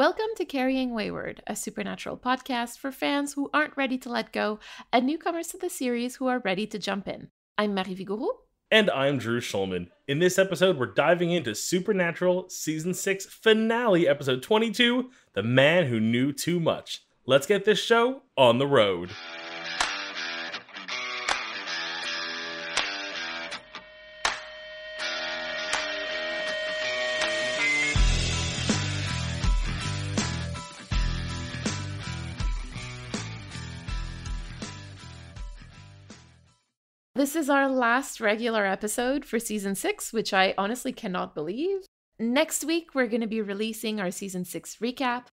Welcome to Carrying Wayward, a supernatural podcast for fans who aren't ready to let go and newcomers to the series who are ready to jump in. I'm Marie Vigourou. And I'm Drew Schulman. In this episode, we're diving into Supernatural Season 6 Finale, Episode 22, The Man Who Knew Too Much. Let's get this show on the road. This is our last regular episode for Season 6, which I honestly cannot believe. Next week, we're going to be releasing our Season 6 recap,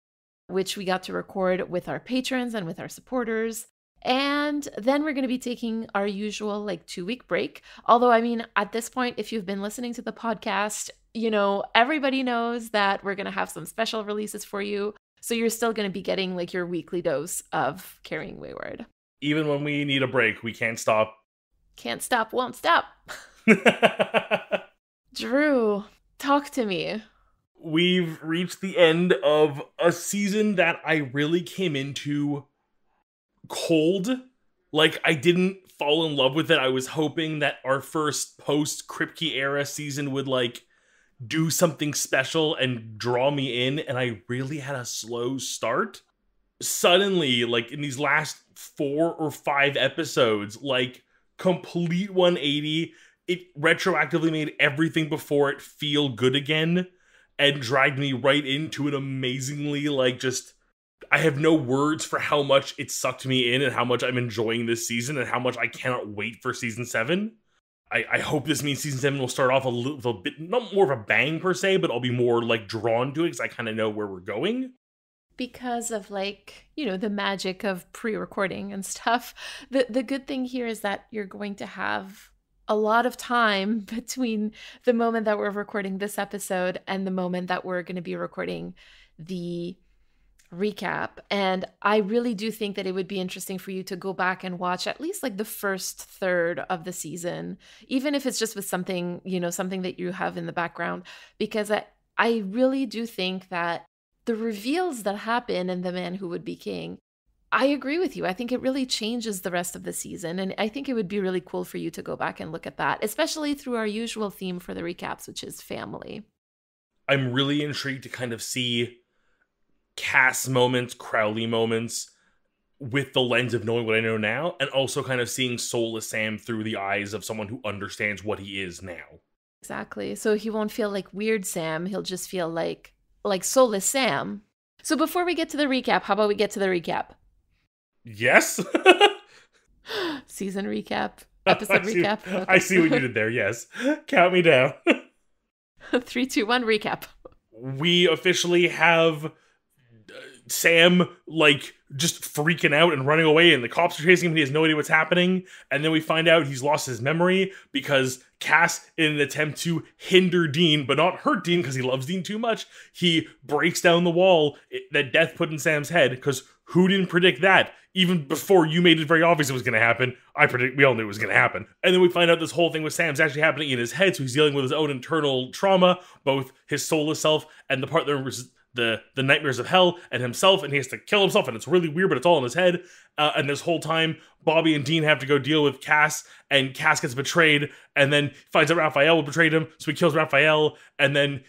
which we got to record with our patrons and with our supporters. And then we're going to be taking our usual 2-week break. Although, at this point, if you've been listening to the podcast, everybody knows that we're going to have some special releases for you. So you're still going to be getting your weekly dose of Carrying Wayward. Even when we need a break, we can't stop. Can't stop, won't stop. Drew, talk to me. We've reached the end of a season that I really came into cold. I didn't fall in love with it. I was hoping that our first post-Kripke era season would, do something special and draw me in, and I really had a slow start. Suddenly, in these last 4 or 5 episodes, complete 180. It retroactively made everything before it feel good again and dragged me right into an amazingly, I have no words for how much it sucked me in and how much I'm enjoying this season and how much I cannot wait for Season 7. I hope this means Season 7 will start off a little bit, not more of a bang per se, but I'll be more, drawn to it because I kind of know where we're going. Because of the magic of pre-recording and stuff. The good thing here is that you're going to have a lot of time between the moment that we're recording this episode and the moment that we're going to be recording the recap. And I really do think that it would be interesting for you to go back and watch at least the first third of the season, even if it's just with something, something that you have in the background, because I really do think that the reveals that happen in The Man Who Would Be King, I agree with you. I think it really changes the rest of the season. And I think it would be really cool for you to go back and look at that, especially through our usual theme for the recaps, which is family. I'm really intrigued to kind of see Cass moments, Crowley moments with the lens of knowing what I know now, and also kind of seeing soulless Sam through the eyes of someone who understands what he is now. Exactly. So he won't feel like weird Sam. He'll just feel like soulless Sam. So before we get to the recap, how about we get to the recap? Yes. Season recap, episode recap. Okay. I see what you did there. Yes. Count me down. 3, 2, 1, recap. We officially have Sam just freaking out and running away, and the cops are chasing him and he has no idea what's happening. And then we find out he's lost his memory because Cass, in an attempt to hinder Dean but not hurt Dean because he loves Dean too much, he breaks down the wall that Death put in Sam's head. Because who didn't predict that? Even before you made it very obvious it was going to happen, we all knew it was going to happen. And then we find out this whole thing with Sam's actually happening in his head, so he's dealing with his own internal trauma, both his soulless self and the part that was the nightmares of hell and himself, and he has to kill himself, and it's really weird, but it's all in his head. And this whole time, Bobby and Dean have to go deal with Cass, and Cass gets betrayed, and then finds out Raphael betrayed him, so he kills Raphael, and then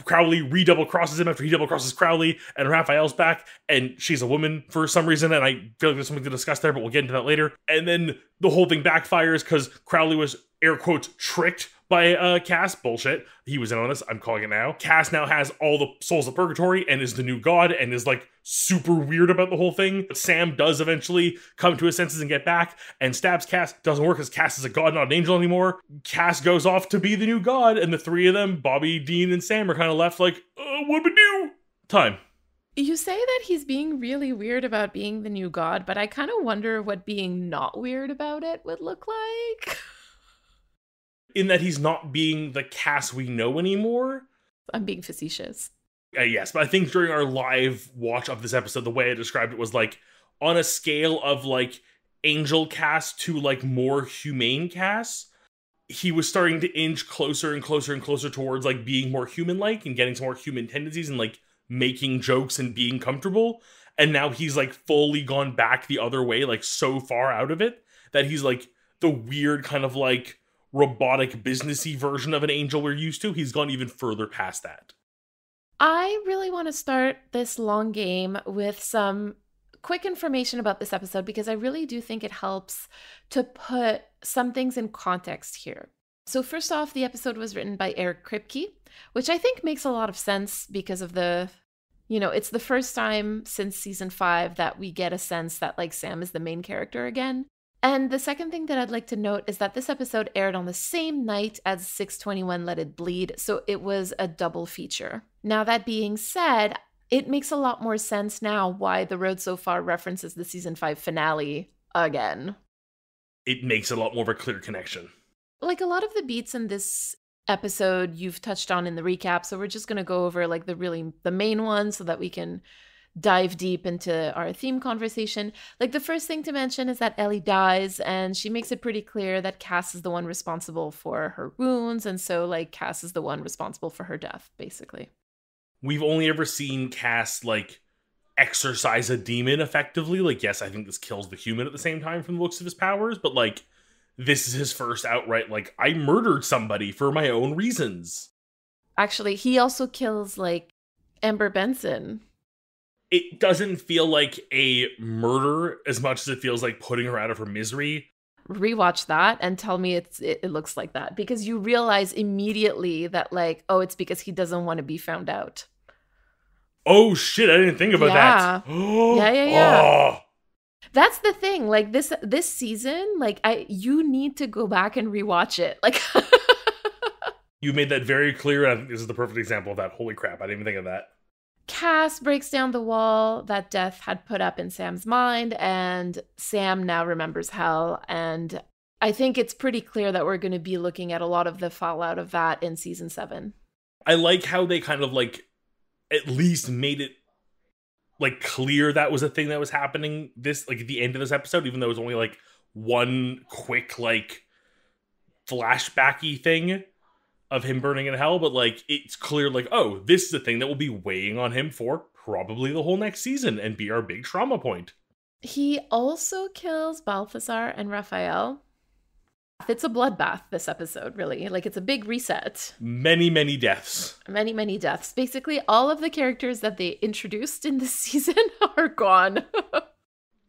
Crowley redouble crosses him after he double crosses Crowley, and Raphael's back, and she's a woman for some reason, and I feel like there's something to discuss there, but we'll get into that later. And then the whole thing backfires because Crowley was, air quotes, tricked by Cass. Bullshit. He was in on this. I'm calling it now. Cass now has all the souls of purgatory and is the new god and is super weird about the whole thing. But Sam does eventually come to his senses and get back and stabs Cass. Doesn't work because Cass is a god, not an angel anymore. Cass goes off to be the new god, and the three of them, Bobby, Dean, and Sam, are kind of left what do we do? Time. You say that he's being really weird about being the new god, but I kind of wonder what being not weird about it would look like. In that he's not being the Cass we know anymore. I'm being facetious. Yes, but I think during our live watch of this episode, the way I described it was on a scale of angel Cass to more humane Cass, he was starting to inch closer and closer and closer towards being more human-like and getting some more human tendencies and making jokes and being comfortable. And now he's like fully gone back the other way, like so far out of it that he's like the weird kind of like robotic businessy version of an angel we're used to. He's gone even further past that. I really want to start this long game with some quick information about this episode because I really do think it helps to put some things in context here. So first off, the episode was written by Eric Kripke, which I think makes a lot of sense because of it's the first time since season 5 that we get a sense that like Sam is the main character again. And the second thing that I'd like to note is that this episode aired on the same night as 621 Let It Bleed, so it was a double feature. Now, that being said, it makes a lot more sense now why The Road So Far references the season 5 finale again. It makes a lot more of a clear connection. Like a lot of the beats in this episode you've touched on in the recap, so we're just going to go over like the main ones so that we can dive deep into our theme conversation. Like the first thing to mention is that Ellie dies, and she makes it pretty clear that Cass is the one responsible for her wounds, and so like Cass is the one responsible for her death, basically. We've only ever seen Cass like exorcise a demon effectively. Like, yes, I think this kills the human at the same time from the looks of his powers, but like this is his first outright like I murdered somebody for my own reasons. Actually, he also kills like Amber Benson. It doesn't feel like a murder as much as it feels like putting her out of her misery. Rewatch that and tell me it looks like that, because you realize immediately that like, oh, it's because he doesn't want to be found out. Oh shit, I didn't think about that. Yeah. Oh. That's the thing. Like this season, like you need to go back and rewatch it. Like You made that very clear. I think this is the perfect example of that. Holy crap, I didn't even think of that. Cass breaks down the wall that Death had put up in Sam's mind, and Sam now remembers hell. And I think it's pretty clear that we're going to be looking at a lot of the fallout of that in season 7. I like how they kind of like at least made it like clear that was a thing that was happening this like at the end of this episode, even though it was only like one quick like flashbacky thing of him burning in hell, but like it's clear like, oh, this is a thing that will be weighing on him for probably the whole next season and be our big trauma point. He also kills Balthazar and Raphael. It's a bloodbath, this episode, really. Like, it's a big reset. Many, many deaths. Many, many deaths. Basically, all of the characters that they introduced in this season are gone.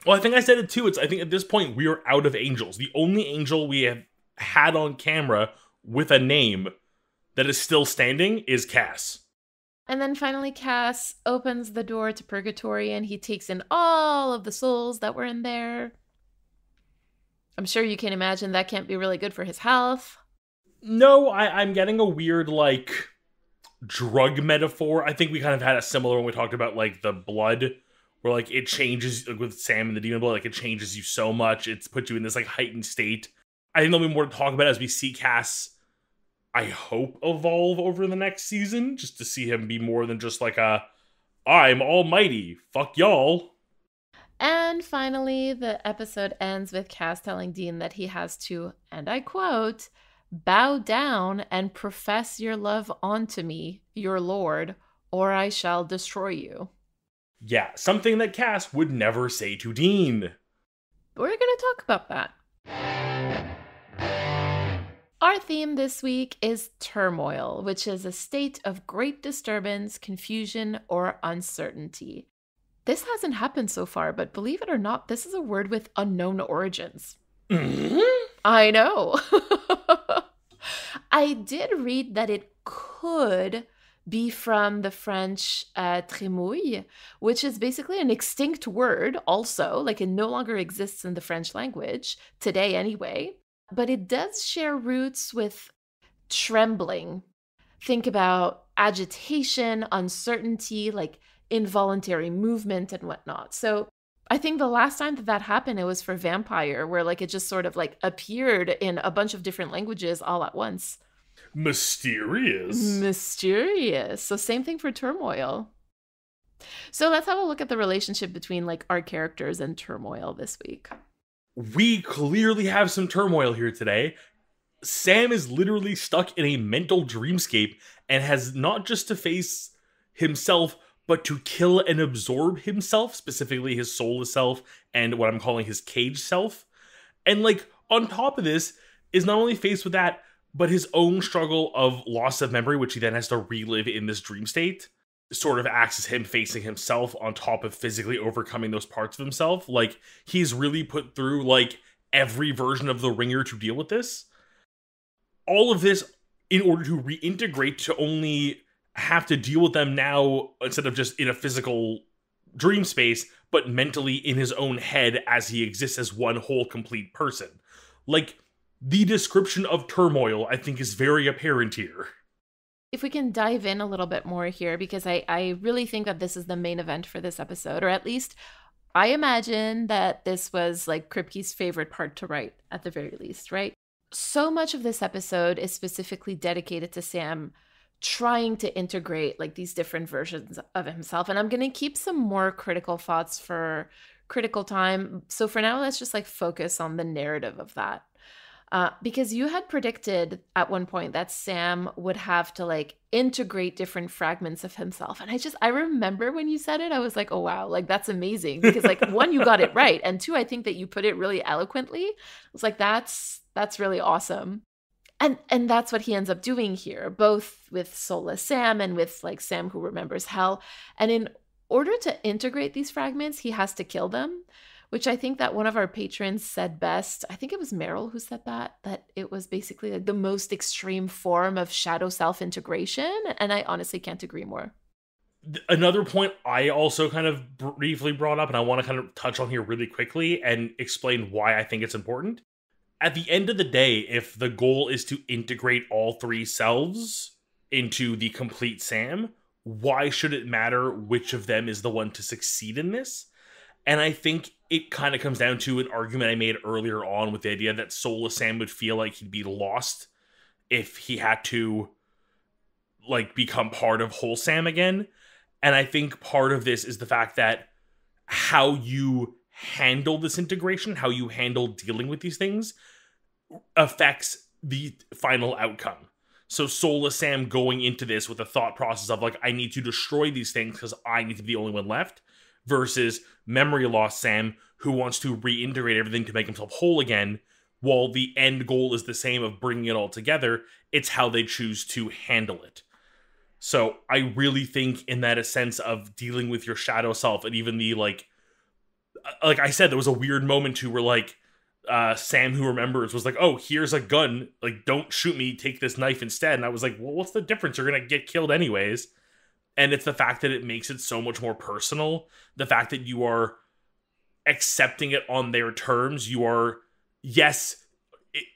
Well, I think I said it too. I think at this point, we are out of angels. The only angel we have had on camera with a name that is still standing is Cass. And then finally, Cass opens the door to Purgatory, and he takes in all of the souls that were in there. I'm sure you can imagine that can't be really good for his health. No, I'm getting a weird, like, drug metaphor. I think we kind of had a similar when we talked about, like, the blood, where, like, it changes, like, with Sam and the demon blood, like, it changes you so much. It's put you in this, like, heightened state. I think there'll be more to talk about as we see Cass, I hope, evolve over the next season, just to see him be more than just, like, I'm almighty, fuck y'all. And finally, the episode ends with Cass telling Dean that he has to, and I quote, bow down and profess your love unto me, your lord, or I shall destroy you. Yeah, something that Cass would never say to Dean. We're going to talk about that. Our theme this week is turmoil, which is a state of great disturbance, confusion, or uncertainty. This hasn't happened so far, but believe it or not, this is a word with unknown origins. Mm-hmm. I know. I did read that it could be from the French trémouille, which is basically an extinct word also, like it no longer exists in the French language, today anyway. But it does share roots with trembling. Think about agitation, uncertainty, like involuntary movement and whatnot. So I think the last time that happened, it was for vampire, where like it just sort of like appeared in a bunch of different languages all at once. Mysterious. So same thing for turmoil. So let's have a look at the relationship between like our characters and turmoil this week. We clearly have some turmoil here today. Sam is literally stuck in a mental dreamscape and has not just to face himself, but to kill and absorb himself, specifically his soulless self and what I'm calling his cage self. And like on top of this is not only faced with that, but his own struggle of loss of memory, which he then has to relive in this dream state, sort of acts as him facing himself on top of physically overcoming those parts of himself. Like, he's really put through like every version of the ringer to deal with this. All of this in order to reintegrate, to only have to deal with them now instead of just in a physical dream space, but mentally in his own head as he exists as one whole complete person. Like, the description of turmoil, I think, is very apparent here. If we can dive in a little bit more here, because I really think that this is the main event for this episode, or at least I imagine that this was like Kripke's favorite part to write, at the very least, right? So much of this episode is specifically dedicated to Sam trying to integrate like these different versions of himself. And I'm going to keep some more critical thoughts for critical time. So for now, let's just like focus on the narrative of that. Because you had predicted at one point that Sam would have to like integrate different fragments of himself. And I remember when you said it, I was like, oh, wow, like that's amazing. Because like one, you got it right. And two, I think that you put it really eloquently. I was like, that's really awesome. And that's what he ends up doing here, both with Soulless Sam and with like Sam who remembers hell. And in order to integrate these fragments, he has to kill them, which I think that one of our patrons said best. I think it was Meryl who said that it was basically like the most extreme form of shadow self-integration. And I honestly can't agree more. Another point I also kind of briefly brought up, and I want to kind of touch on here really quickly and explain why I think it's important. At the end of the day, if the goal is to integrate all three selves into the complete Sam, why should it matter which of them is the one to succeed in this? And I think it kind of comes down to an argument I made earlier on with the idea that Soulless Sam would feel like he'd be lost if he had to like become part of Whole Sam again. And I think part of this is the fact that how you handle this integration, how you handle dealing with these things, affects the final outcome. So Soulless Sam going into this with a thought process of like, I need to destroy these things because I need to be the only one left, versus memory loss Sam, who wants to reintegrate everything to make himself whole again. While the end goal is the same of bringing it all together, it's how they choose to handle it. So I really think in that a sense of dealing with your shadow self, and even the like I said, there was a weird moment too where like Sam who remembers was like, oh, here's a gun, like don't shoot me, take this knife instead. And I was like, well, what's the difference? You're gonna get killed anyways. And it's the fact that it makes it so much more personal. The fact that you are accepting it on their terms. You are, yes,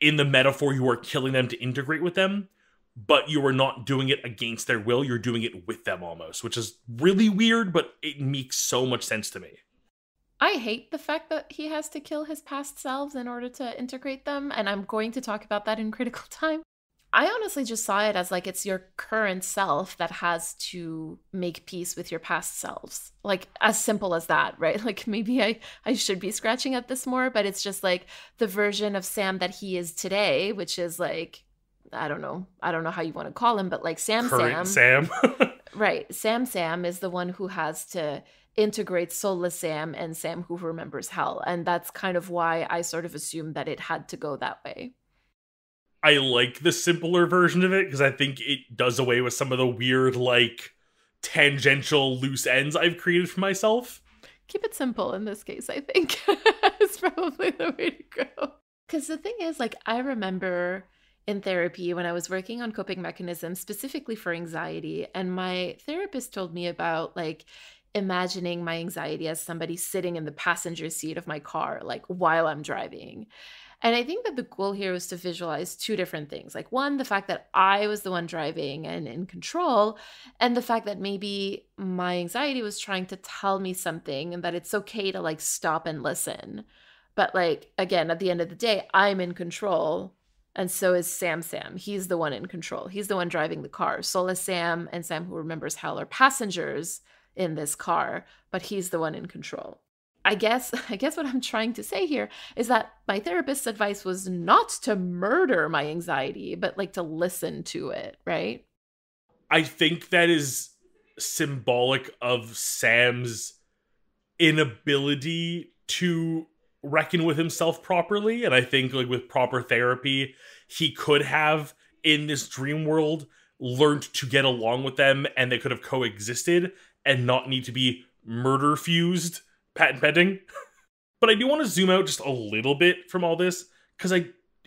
in the metaphor, you are killing them to integrate with them, but you are not doing it against their will. You're doing it with them almost, which is really weird, but it makes so much sense to me. I hate the fact that he has to kill his past selves in order to integrate them, and I'm going to talk about that in critical time. I honestly just saw it as like it's your current self that has to make peace with your past selves. Like as simple as that, right? Like maybe I should be scratching at this more, but it's just like the version of Sam that he is today, which is like, I don't know how you want to call him, but like Current Sam. Right. Sam is the one who has to integrate Soulless Sam and Sam who remembers hell. And that's kind of why I sort of assumed that it had to go that way. I like the simpler version of it because I think it does away with some of the weird, like, tangential loose ends I've created for myself. Keep it simple in this case, I think. It's probably the way to go. Because the thing is, like, I remember in therapy when I was working on coping mechanisms specifically for anxiety, and my therapist told me about, like, imagining my anxiety as somebody sitting in the passenger seat of my car, like, while I'm driving. And I think that the goal here was to visualize two different things. Like one, the fact that I was the one driving and in control, and the fact that maybe my anxiety was trying to tell me something and that it's okay to like stop and listen. But like, again, at the end of the day, I'm in control. And so is Sam. He's the one in control. He's the one driving the car. Soulless Sam and Sam who remembers hell are passengers in this car, but he's the one in control. I guess what I'm trying to say here is that my therapist's advice was not to murder my anxiety, but like to listen to it, right? I think that is symbolic of Sam's inability to reckon with himself properly. And I think like with proper therapy, he could have in this dream world learned to get along with them and they could have coexisted and not need to be murder fused patent pending. But I do want to zoom out just a little bit from all this because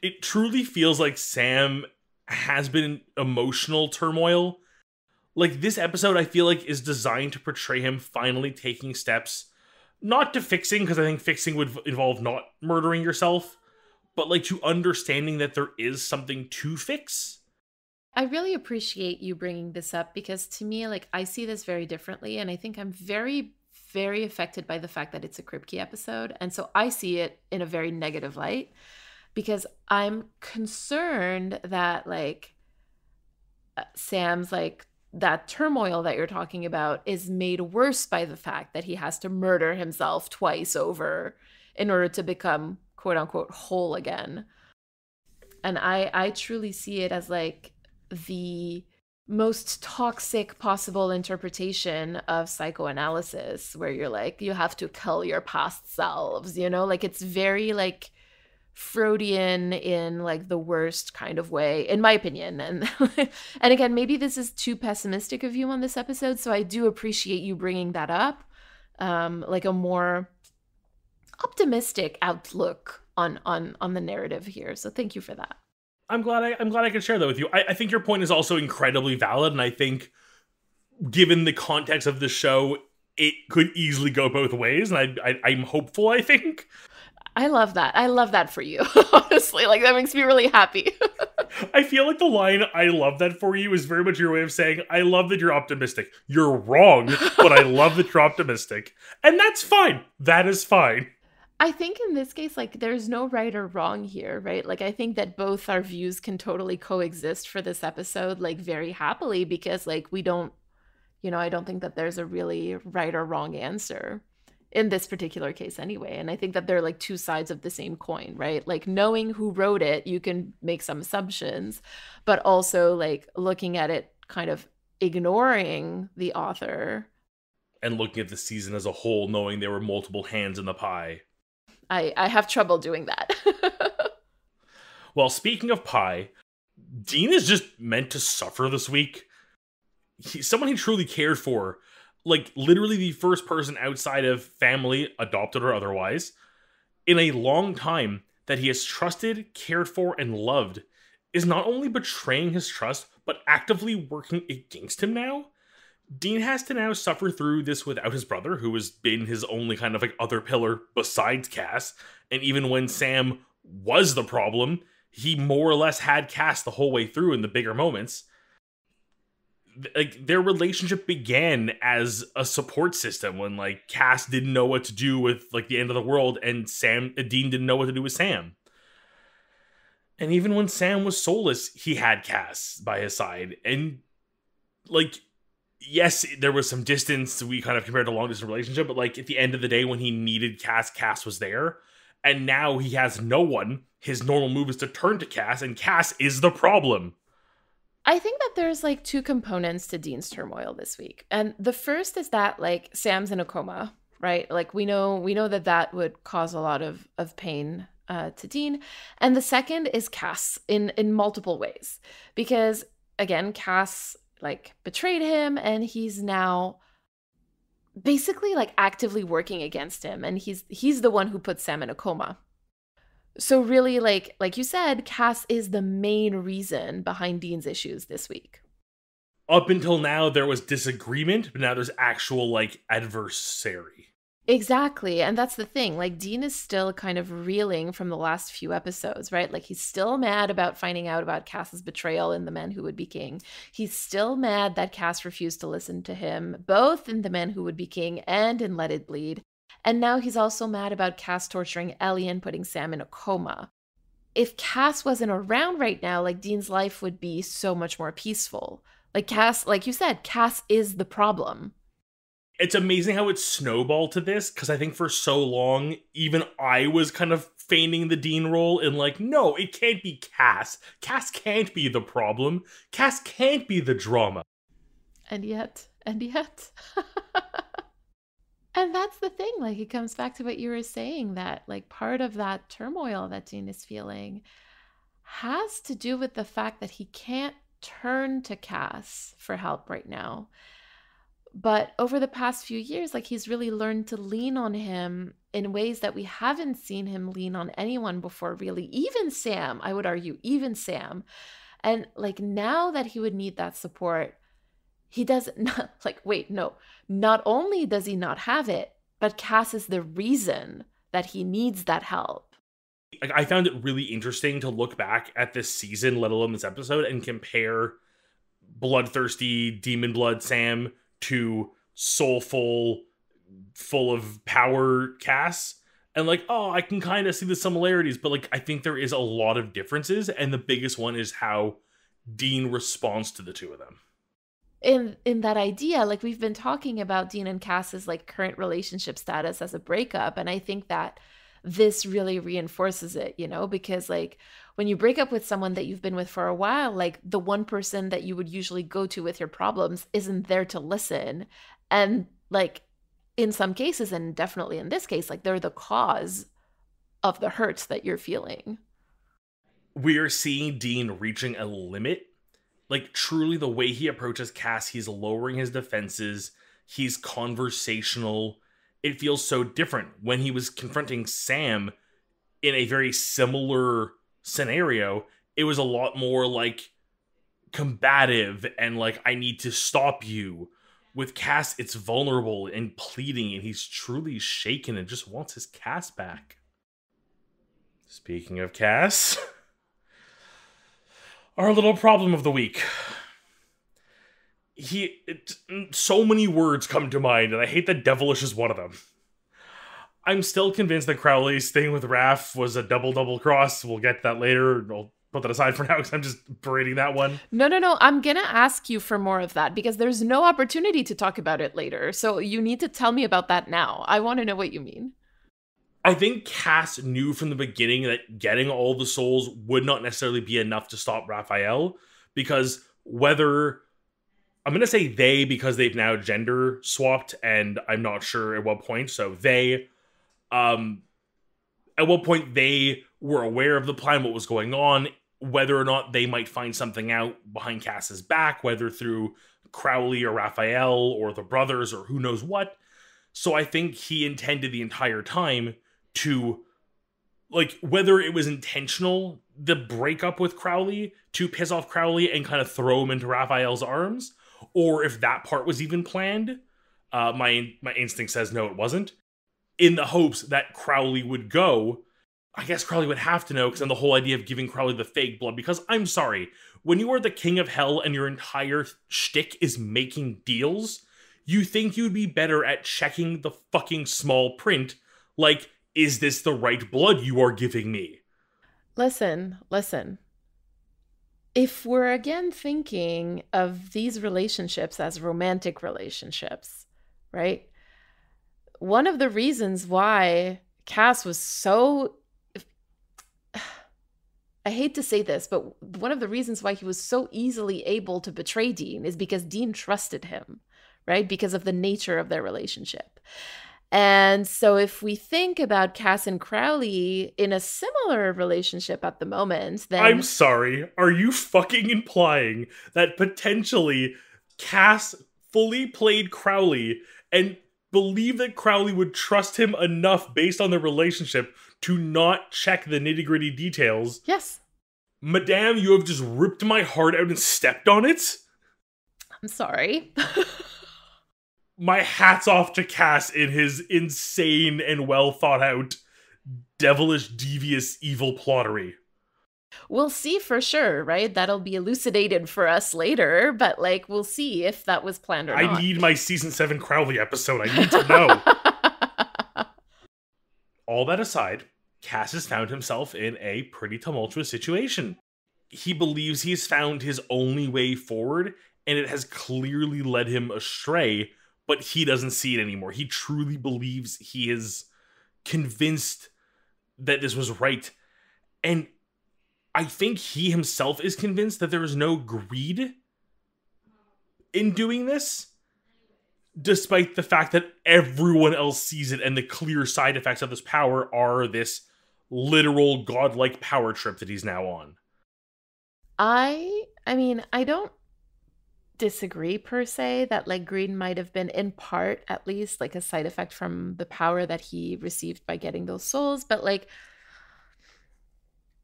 it truly feels like Sam has been in emotional turmoil. Like this episode I feel like is designed to portray him finally taking steps not to fixing, because I think fixing would involve not murdering yourself, but like to understanding that there is something to fix. I really appreciate you bringing this up because to me, like, I see this very differently. And I think I'm very, very affected by the fact that it's a Kripke episode. And so I see it in a very negative light because I'm concerned that, like, Sam's, like, that turmoil that you're talking about is made worse by the fact that he has to murder himself twice over in order to become quote unquote whole again. And I truly see it as like the most toxic possible interpretation of psychoanalysis, where you're like, you have to kill your past selves, you know, like it's very like Freudian in like the worst kind of way, in my opinion. And and again, maybe this is too pessimistic of you on this episode, so I do appreciate you bringing that up, like a more optimistic outlook on the narrative here. So thank you for that. I'm glad I could share that with you. I think your point is also incredibly valid, and I think given the context of the show, it could easily go both ways, and I'm hopeful, I think. I love that. I love that for you. Honestly, like that makes me really happy. I feel like the line "I love that for you" is very much your way of saying I love that you're optimistic. You're wrong, but I love that you're optimistic. And that's fine. That is fine. I think in this case, like there's no right or wrong here, right? Like I think that both our views can totally coexist for this episode, like very happily, because like we don't, you know, I don't think that there's a really right or wrong answer in this particular case anyway. And I think that they're like two sides of the same coin, right? Like knowing who wrote it, you can make some assumptions, but also like looking at it kind of ignoring the author. And looking at the season as a whole, knowing there were multiple hands in the pie. I have trouble doing that. Well, speaking of pie, Dean is just meant to suffer this week. He's someone he truly cared for. Like, literally the first person outside of family, adopted or otherwise, in a long time that he has trusted, cared for, and loved, is not only betraying his trust, but actively working against him now. Dean has to now suffer through this without his brother, who has been his only kind of like other pillar besides Cass. And even when Sam was the problem, he more or less had Cass the whole way through in the bigger moments. Like their relationship began as a support system when like Cass didn't know what to do with like the end of the world, and Dean didn't know what to do with Sam. And even when Sam was soulless, he had Cass by his side. And like, yes, there was some distance we kind of compared to a long distance relationship, but like at the end of the day, when he needed Cass, Cass was there. And now he has no one. His normal move is to turn to Cass, and Cass is the problem. I think that there's like two components to Dean's turmoil this week. And the first is that like Sam's in a coma, right? Like we know that would cause a lot of pain to Dean. And the second is Cass in multiple ways. Because again, Cass like betrayed him and he's now basically like actively working against him, and he's the one who put Sam in a coma. So really, like you said, Cass is the main reason behind Dean's issues this week. Up until now, there was disagreement, but now there's actual, like, adversary. Exactly. And that's the thing. Like, Dean is still kind of reeling from the last few episodes, right? Like, he's still mad about finding out about Cass's betrayal in The Man Who Would Be King. He's still mad that Cass refused to listen to him, both in The Man Who Would Be King and in Let It Bleed. And now he's also mad about Cass torturing Ellie and putting Sam in a coma. If Cass wasn't around right now, like, Dean's life would be so much more peaceful. Like, Cass, like you said, Cass is the problem. It's amazing how it snowballed to this, because I think for so long, even I was kind of feigning the Dean role and like, no, it can't be Cass. Cass can't be the problem. Cass can't be the drama. And yet And yet, and that's the thing, like it comes back to what you were saying, that like part of that turmoil that Dean is feeling has to do with the fact that he can't turn to Cass for help right now. But over the past few years, like he's really learned to lean on him in ways that we haven't seen him lean on anyone before, really. Even Sam, I would argue, even Sam. And like now that he would need that support, he doesn't not like, wait, no. Not only does he not have it, but Cass is the reason that he needs that help. Like, I found it really interesting to look back at this season, let alone this episode, and compare bloodthirsty demon blood Sam to soulful, full of power Cass. And like, oh, I can kind of see the similarities, but like I think there is a lot of differences, and the biggest one is how Dean responds to the two of them. In that idea, like we've been talking about Dean and Cass's like current relationship status as a breakup, and I think that this really reinforces it, you know, because like when you break up with someone that you've been with for a while, like the one person that you would usually go to with your problems isn't there to listen. And like in some cases, and definitely in this case, like they're the cause of the hurts that you're feeling. We are seeing Dean reaching a limit. Like, truly, the way he approaches Cass, he's lowering his defenses, he's conversational. It feels so different. When he was confronting Sam in a very similar scenario, it was a lot more like combative and like, I need to stop you. With Cass, it's vulnerable and pleading, and he's truly shaken and just wants his Cass back. Speaking of Cass, our little problem of the week. So many words come to mind, and I hate that devilish is one of them. I'm still convinced that Crowley's thing with Raph was a double cross. We'll get to that later. I'll put that aside for now because I'm just berating that one. No, no, no. I'm going to ask you for more of that because there's no opportunity to talk about it later. So you need to tell me about that now. I want to know what you mean. I think Cass knew from the beginning that getting all the souls would not necessarily be enough to stop Raphael, because whether... I'm going to say they because they've now gender swapped, and I'm not sure at what point. So they... at what point they were aware of the plan, what was going on, whether or not they might find something out behind Cass's back, whether through Crowley or Raphael or the brothers or who knows what. So I think he intended the entire time to, like, whether it was intentional, the breakup with Crowley, to piss off Crowley and kind of throw him into Raphael's arms, or if that part was even planned. My instinct says no, it wasn't. In the hopes that Crowley would go. I guess Crowley would have to know, because then the whole idea of giving Crowley the fake blood, because I'm sorry, when you are the king of hell and your entire shtick is making deals, you think you'd be better at checking the fucking small print, like, is this the right blood you are giving me? Listen. If we're again thinking of these relationships as romantic relationships, right? One of the reasons why Cass was so... I hate to say this, but one of the reasons why he was so easily able to betray Dean is because Dean trusted him, right? Because of the nature of their relationship. And so if we think about Cass and Crowley in a similar relationship at the moment, then... I'm sorry, are you fucking implying that potentially Cass fully played Crowley and believed that Crowley would trust him enough based on their relationship to not check the nitty-gritty details? Yes. Madame, you have just ripped my heart out and stepped on it? I'm sorry. My hat's off to Cass in his insane and well thought out, devilish, devious, evil plottery. We'll see for sure, right? That'll be elucidated for us later, but like we'll see if that was planned or not. I need my season 7 Crowley episode. I need to know. All that aside, Cass has found himself in a pretty tumultuous situation. He believes he's found his only way forward, and it has clearly led him astray, but he doesn't see it anymore. He truly believes he is convinced that this was right. And I think he himself is convinced that there is no greed in doing this. despite the fact that everyone else sees it, and the clear side effects of this power are this literal godlike power trip that he's now on. I mean, I don't disagree per se that like green might have been in part at least like a side effect from the power that he received by getting those souls, but like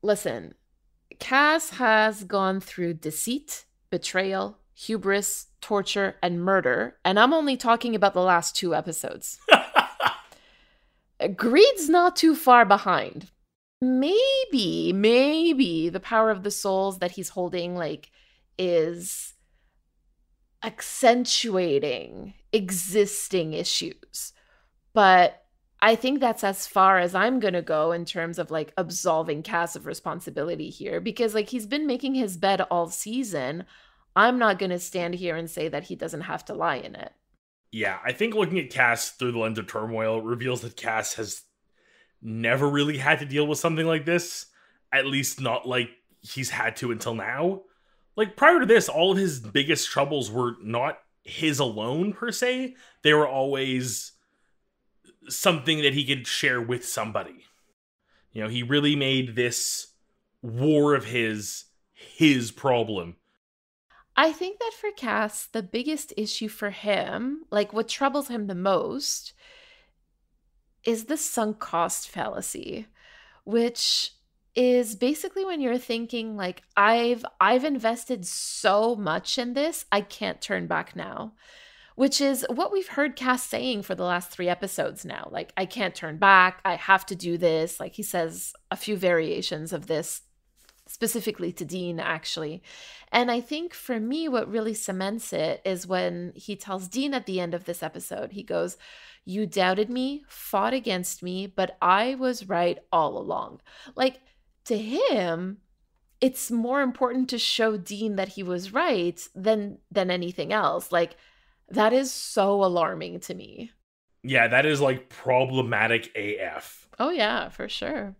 listen, Cass has gone through deceit, betrayal, hubris, torture, and murder, and I'm only talking about the last 2 episodes. Greed's not too far behind. Maybe the power of the souls that he's holding like is accentuating existing issues. But I think that's as far as I'm going to go in terms of like absolving Cass of responsibility here, because like he's been making his bed all season. I'm not going to stand here and say that he doesn't have to lie in it. Yeah, I think looking at Cass through the lens of turmoil reveals that Cass has never really had to deal with something like this, at least not like he's had to until now. Like prior to this, all of his biggest troubles were not his alone per se. They were always something that he could share with somebody. You know, he really made this war of his problem. I think that for Cass, the biggest issue for him, like what troubles him the most, is the sunk cost fallacy, which is basically when you're thinking like I've invested so much in this, I can't turn back now. Which is what we've heard Cass saying for the last 3 episodes now. Like, I can't turn back. I have to do this. Like, he says a few variations of this specifically to Dean, actually. And I think for me, what really cements it is when he tells Dean at the end of this episode, he goes, "You doubted me, fought against me, but I was right all along." Like, to him, it's more important to show Dean that he was right than anything else. Like, that is so alarming to me. Yeah, that is like problematic AF. Oh, yeah, for sure.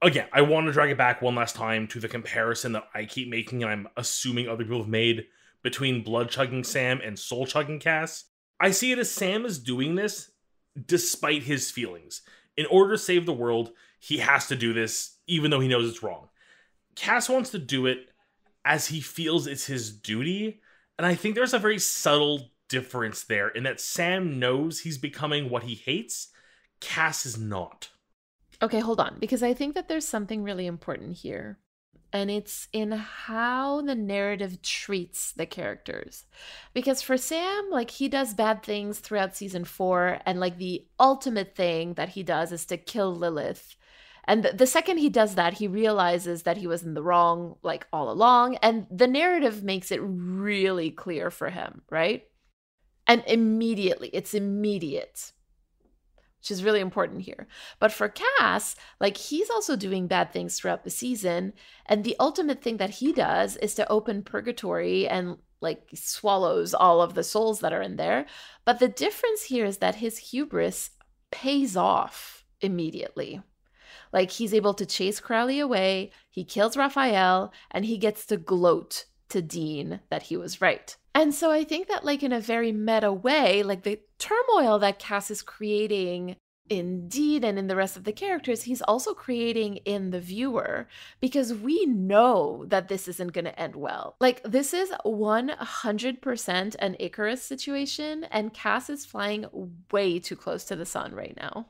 Again, I want to drag it back one last time to the comparison that I keep making, and I'm assuming other people have made, between blood chugging Sam and soul chugging Cass. I see it as Sam is doing this despite his feelings. In order to save the world, he has to do this, even though he knows it's wrong. Cass wants to do it as he feels it's his duty, and I think there's a very subtle difference there in that Sam knows he's becoming what he hates. Cass is not. Okay, hold on, because I think that there's something really important here. And it's in how the narrative treats the characters. Because for Sam, like, he does bad things throughout season 4, and like the ultimate thing that he does is to kill Lilith. And the second he does that, he realizes that he was in the wrong, like, all along. And the narrative makes it really clear for him, right? And immediately, it's immediate, which is really important here. But for Cass, like, he's also doing bad things throughout the season. And the ultimate thing that he does is to open purgatory and like swallows all of the souls that are in there. But the difference here is that his hubris pays off immediately. Like, he's able to chase Crowley away, he kills Raphael, and he gets to gloat to Dean that he was right. And so I think that, like, in a very meta way, like the turmoil that Cass is creating in Dean and in the rest of the characters, he's also creating in the viewer, because we know that this isn't going to end well. Like, this is 100% an Icarus situation, and Cass is flying way too close to the sun right now.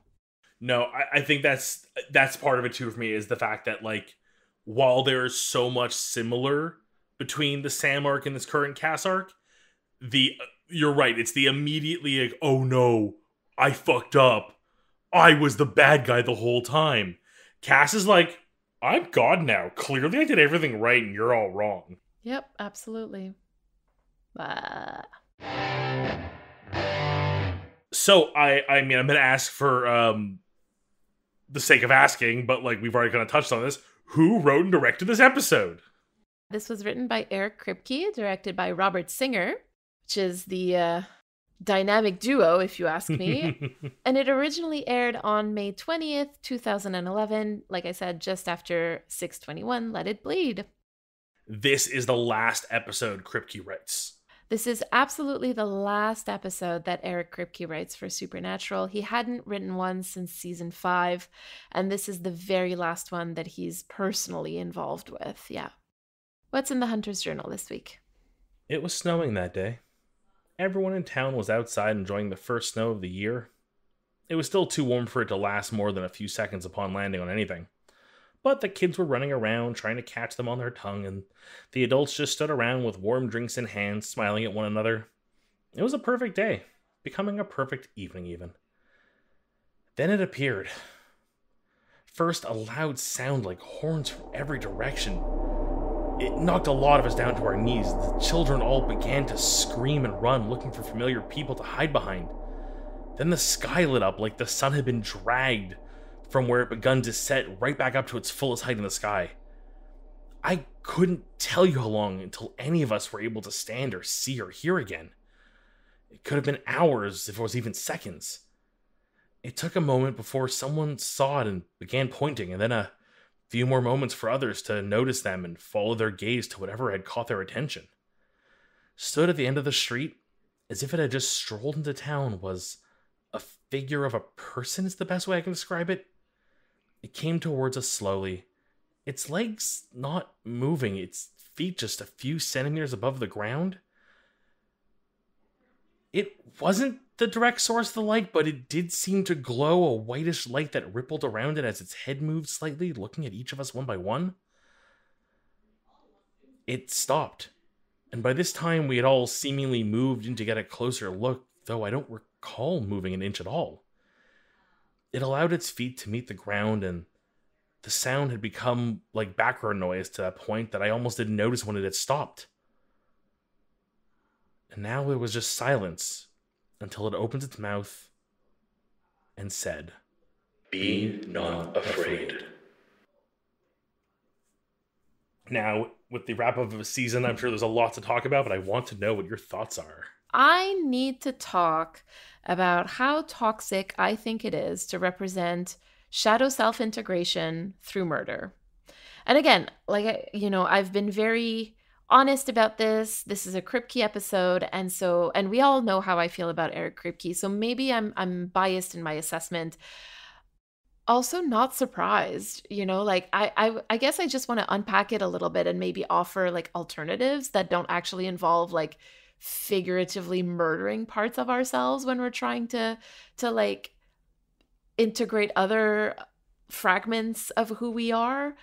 No, I think that's part of it too for me, is the fact that, like, while there's so much similar between the Sam arc and this current Cass arc, you're right, it's the immediately like, oh no, I fucked up. I was the bad guy the whole time. Cass is like, I'm God now. Clearly I did everything right and you're all wrong. Yep, absolutely. So I mean, I'm gonna ask for the sake of asking, but like we've already kind of touched on this. Who wrote and directed this episode? This was written by Eric Kripke, directed by Robert Singer, which is the dynamic duo, if you ask me. And it originally aired on May 20th, 2011. Like I said, just after 6/21, Let It Bleed. This is the last episode Kripke writes. This is absolutely the last episode that Eric Kripke writes for Supernatural. He hadn't written one since season 5, and this is the very last one that he's personally involved with. Yeah. What's in the Hunter's Journal this week? It was snowing that day. Everyone in town was outside enjoying the first snow of the year. It was still too warm for it to last more than a few seconds upon landing on anything. But the kids were running around, trying to catch them on their tongue, and the adults just stood around with warm drinks in hand, smiling at one another. It was a perfect day, becoming a perfect evening even. Then it appeared. First, a loud sound like horns from every direction. It knocked a lot of us down to our knees. The children all began to scream and run, looking for familiar people to hide behind. Then the sky lit up like the sun had been dragged from where it begun to set right back up to its fullest height in the sky. I couldn't tell you how long until any of us were able to stand or see or hear again. It could have been hours if it was even seconds. It took a moment before someone saw it and began pointing, and then a few more moments for others to notice them and follow their gaze to whatever had caught their attention. Stood at the end of the street, as if it had just strolled into town, was a figure of a person is the best way I can describe it. It came towards us slowly, its legs not moving, its feet just a few centimeters above the ground. It wasn't the direct source of the light, but it did seem to glow a whitish light that rippled around it as its head moved slightly, looking at each of us one by one. It stopped, and by this time we had all seemingly moved in to get a closer look, though I don't recall moving an inch at all. It allowed its feet to meet the ground, and the sound had become like background noise to that point that I almost didn't notice when it had stopped. And now it was just silence until it opened its mouth and said, "Be not afraid." Now, with the wrap up of a season, I'm sure there's a lot to talk about, but I want to know what your thoughts are. I need to talk about how toxic I think it is to represent shadow self-integration through murder. And again, I've been very honest about this. This is a Kripke episode, and we all know how I feel about Eric Kripke. So maybe I'm biased in my assessment. Also not surprised, I guess I just want to unpack it a little bit and maybe offer like alternatives that don't actually involve like figuratively murdering parts of ourselves when we're trying to like integrate other fragments of who we are.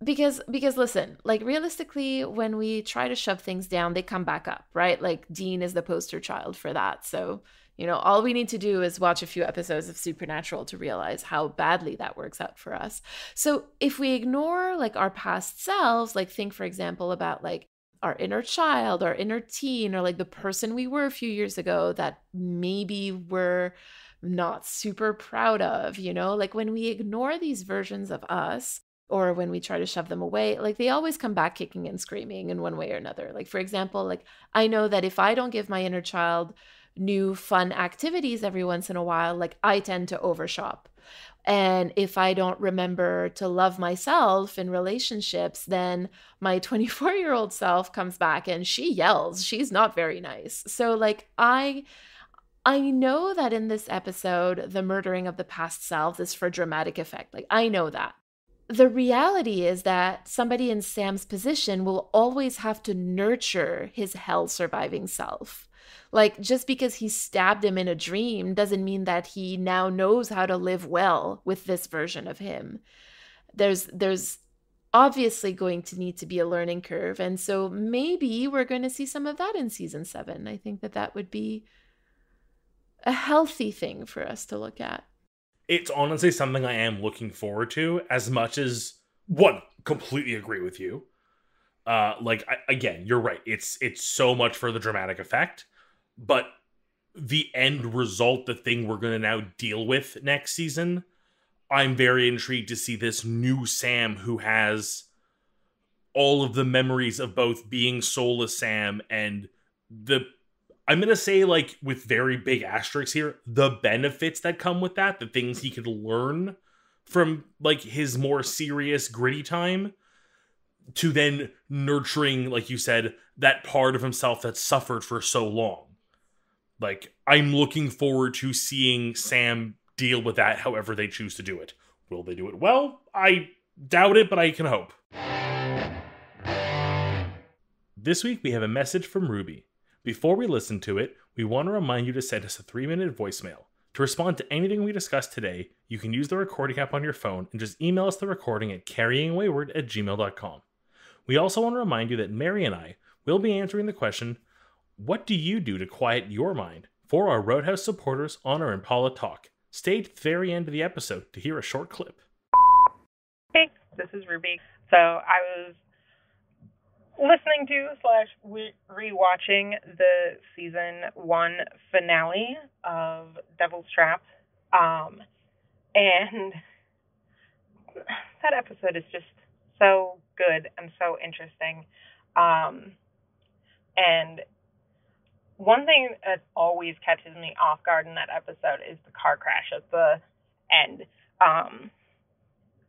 Because listen, like realistically, when we try to shove things down, they come back up, right? Like Dean is the poster child for that. So all we need to do is watch a few episodes of Supernatural to realize how badly that works out for us. So if we ignore like our past selves, like think, for example, about like our inner child, our inner teen, or like the person we were a few years ago that maybe we're not super proud of, like when we ignore these versions of us, or when we try to shove them away, like they always come back kicking and screaming in one way or another. Like, for example, like I know that if I don't give my inner child new fun activities every once in a while, like I tend to overshop. And if I don't remember to love myself in relationships, then my 24-year-old self comes back and she yells. She's not very nice. So like I know that in this episode, the murdering of the past self is for dramatic effect. Like I know that. The reality is that somebody in Sam's position will always have to nurture his hell surviving self. Like, just because he stabbed him in a dream doesn't mean that he now knows how to live well with this version of him. There's obviously going to need to be a learning curve. And so maybe we're going to see some of that in season 7. I think that would be a healthy thing for us to look at. It's honestly something I am looking forward to as much as, one, completely agree with you. Again, you're right. It's so much for the dramatic effect, but the end result, the thing we're going to now deal with next season, I'm very intrigued to see this new Sam who has all of the memories of both being soulless Sam and I'm going to say, like, with very big asterisks here, the benefits that come with that, the things he could learn from, like, his more serious, gritty time. to then nurturing, like you said, that part of himself that suffered for so long. Like, I'm looking forward to seeing Sam deal with that however they choose to do it. Will they do it well? I doubt it, but I can hope. This week we have a message from Ruby. Before we listen to it, we want to remind you to send us a 3-minute voicemail. To respond to anything we discussed today, you can use the recording app on your phone and just email us the recording at carryingwayward@gmail.com. We also want to remind you that Mary and I will be answering the question, what do you do to quiet your mind? For our Roadhouse supporters on our Impala Talk. Stay to the very end of the episode to hear a short clip. Hey, this is Ruby. So I was listening to / rewatching the season 1 finale of Devil's Trap, and that episode is just so good and so interesting. And one thing that always catches me off guard in that episode is the car crash at the end,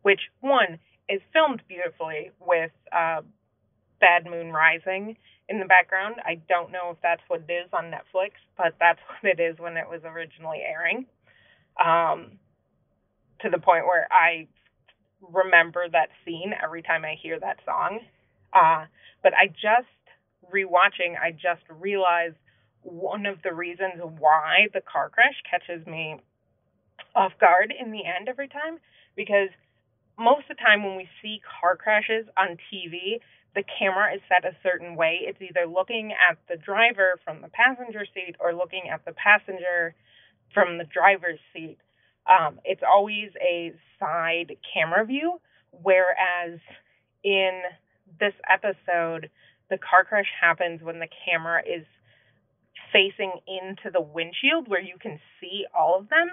which, one, is filmed beautifully with Bad Moon Rising in the background. I don't know if that's what it is on Netflix, but that's what it is when it was originally airing, to the point where I remember that scene every time I hear that song. But I just realized one of the reasons why the car crash catches me off guard in the end every time, because most of the time when we see car crashes on TV, the camera is set a certain way. It's either looking at the driver from the passenger seat or looking at the passenger from the driver's seat. It's always a side camera view, whereas in this episode, the car crash happens when the camera is facing into the windshield where you can see all of them,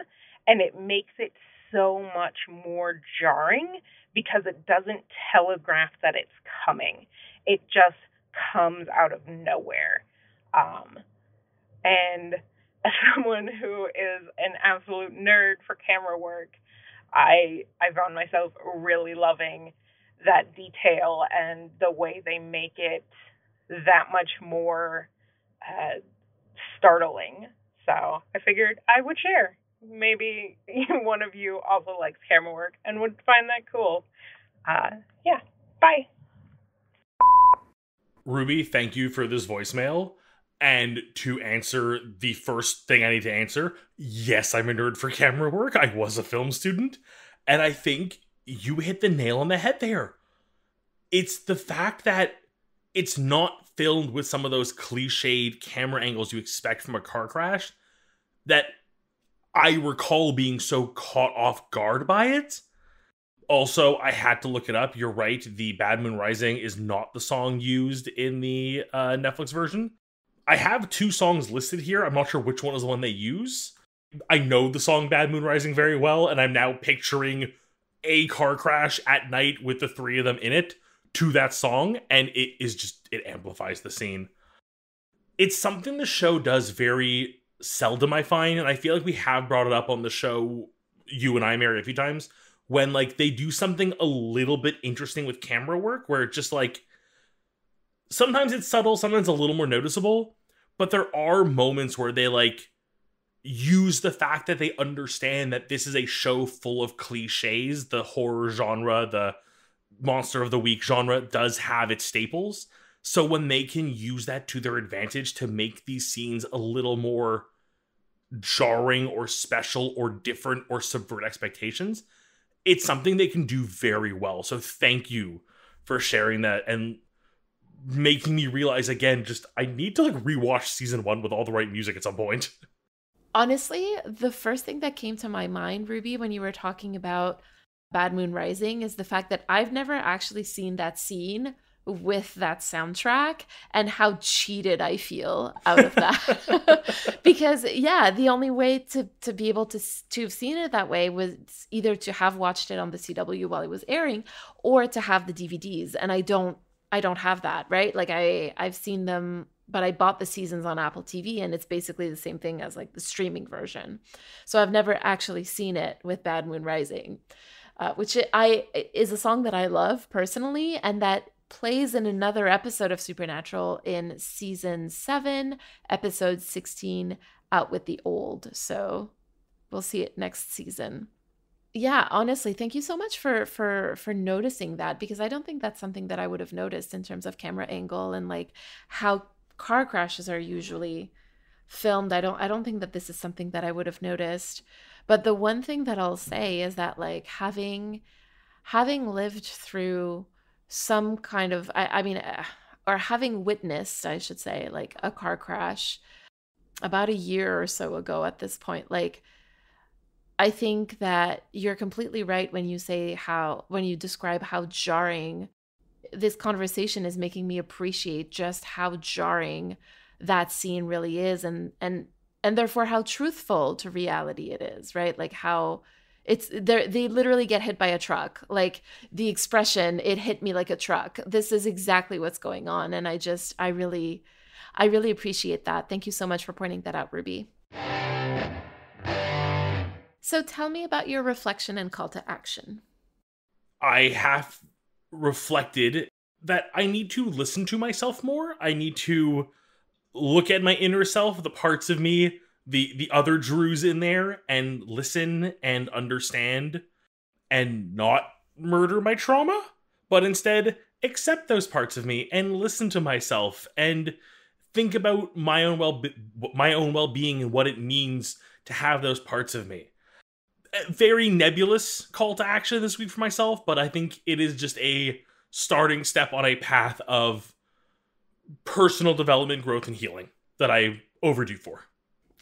and it makes it so much more jarring because it doesn't telegraph that it's coming. It just comes out of nowhere. And as someone who is an absolute nerd for camera work, I found myself really loving that detail and the way they make it that much more startling. So I figured I would share. Maybe one of you also likes camera work and would find that cool. Yeah, bye. Ruby, thank you for this voicemail. And to answer the first thing I need to answer, yes, I'm a nerd for camera work. I was a film student. And I think you hit the nail on the head there. It's the fact that it's not filmed with some of those cliched camera angles you expect from a car crash that I recall being so caught off guard by it. Also, I had to look it up. You're right. The Bad Moon Rising is not the song used in the Netflix version. I have 2 songs listed here. I'm not sure which one is the one they use. I know the song Bad Moon Rising very well, and I'm now picturing a car crash at night with the 3 of them in it to that song, and it amplifies the scene. It's something the show does very seldom, I find, and I feel like we have brought it up on the show, you and I, Mary, a few times, when like they do something a little bit interesting with camera work, where it's just like, sometimes it's subtle, sometimes a little more noticeable, but there are moments where they like use the fact that they understand that this is a show full of cliches. The horror genre, the Monster of the Week genre does have its staples. So when they can use that to their advantage to make these scenes a little more jarring or special or different or subvert expectations, it's something they can do very well. So thank you for sharing that and making me realize again, just I need to like rewatch season 1 with all the right music at some point. Honestly, the first thing that came to my mind, Ruby, when you were talking about Bad Moon Rising is the fact that I've never actually seen that scene with that soundtrack and how cheated I feel out of that. Because yeah, the only way to be able to have seen it that way was either to have watched it on the CW while it was airing or to have the DVDs. And I don't have that, right? Like I've seen them, but I bought the seasons on Apple TV and it's basically the same thing as like the streaming version. So I've never actually seen it with Bad Moon Rising. Which is a song that I love personally, and that plays in another episode of Supernatural in season 7, episode 16, Out with the Old. So we'll see it next season. Yeah, honestly, thank you so much for noticing that, because I don't think that's something that I would have noticed in terms of camera angle and like how car crashes are usually filmed. I don't think that this is something that I would have noticed. But the one thing that I'll say is that like having lived through some kind of I mean or having witnessed, I should say, like a car crash about a year or so ago at this point, like I think that you're completely right when you describe how jarring this conversation is, making me appreciate just how jarring that scene really is, and therefore how truthful to reality it is, right? Like how they literally get hit by a truck. Like the expression, "It hit me like a truck." This is exactly what's going on, and I really appreciate that. Thank you so much for pointing that out, Ruby. So tell me about your reflection and call to action. I have reflected that I need to listen to myself more. I need to look at my inner self, the parts of me, the other Drews in there, and listen and understand and not murder my trauma, but instead accept those parts of me and listen to myself and think about my own well-being and what it means to have those parts of me. A very nebulous call to action this week for myself, but I think it is just a starting step on a path of personal development, growth, and healing that I overdue for.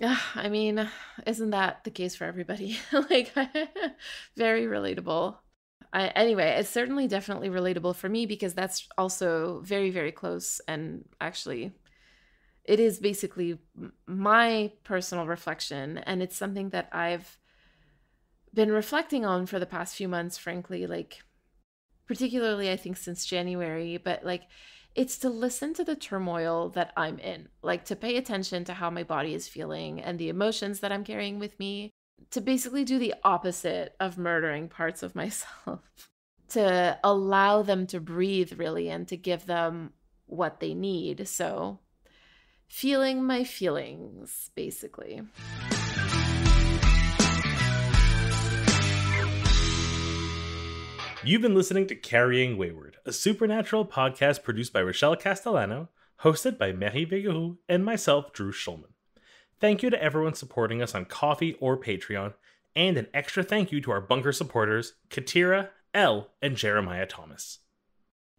I mean, isn't that the case for everybody? Like, very relatable. Anyway, it's certainly definitely relatable for me because that's also very, very close. And actually, it is basically my personal reflection. And it's something that I've been reflecting on for the past few months, frankly, like particularly I think since January, but like it's to listen to the turmoil that I'm in, like to pay attention to how my body is feeling and the emotions that I'm carrying with me, to basically do the opposite of murdering parts of myself, to allow them to breathe really and to give them what they need. So feeling my feelings, basically. You've been listening to Carrying Wayward, a supernatural podcast produced by Rochelle Castellano, hosted by Marie Vigouroux and myself, Drew Schulman. Thank you to everyone supporting us on Ko-fi or Patreon, and an extra thank you to our bunker supporters, Katira, Elle, and Jeremiah Thomas.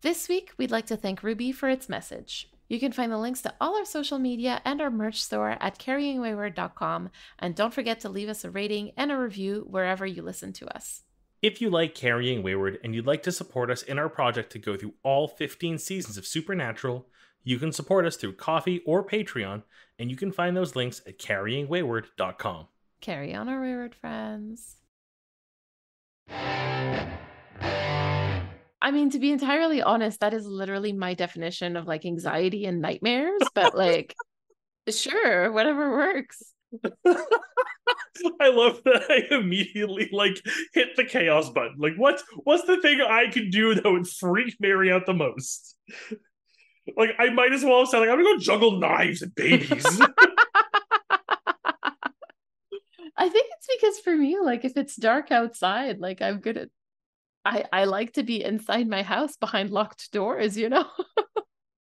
This week, we'd like to thank Ruby for its message. You can find the links to all our social media and our merch store at carryingwayward.com, and don't forget to leave us a rating and a review wherever you listen to us. If you like Carrying Wayward and you'd like to support us in our project to go through all 15 seasons of Supernatural, you can support us through Ko-fi or Patreon, and you can find those links at carryingwayward.com. Carry on, our wayward friends. I mean, to be entirely honest, that is literally my definition of like anxiety and nightmares, but like, sure, whatever works. I love that I immediately like hit the chaos button. Like, what's the thing I could do that would freak Mary out the most? Like, I might as well have said, like, I'm gonna go juggle knives and babies. I think it's because for me, like, if it's dark outside, like, I'm good at I like to be inside my house behind locked doors, you know?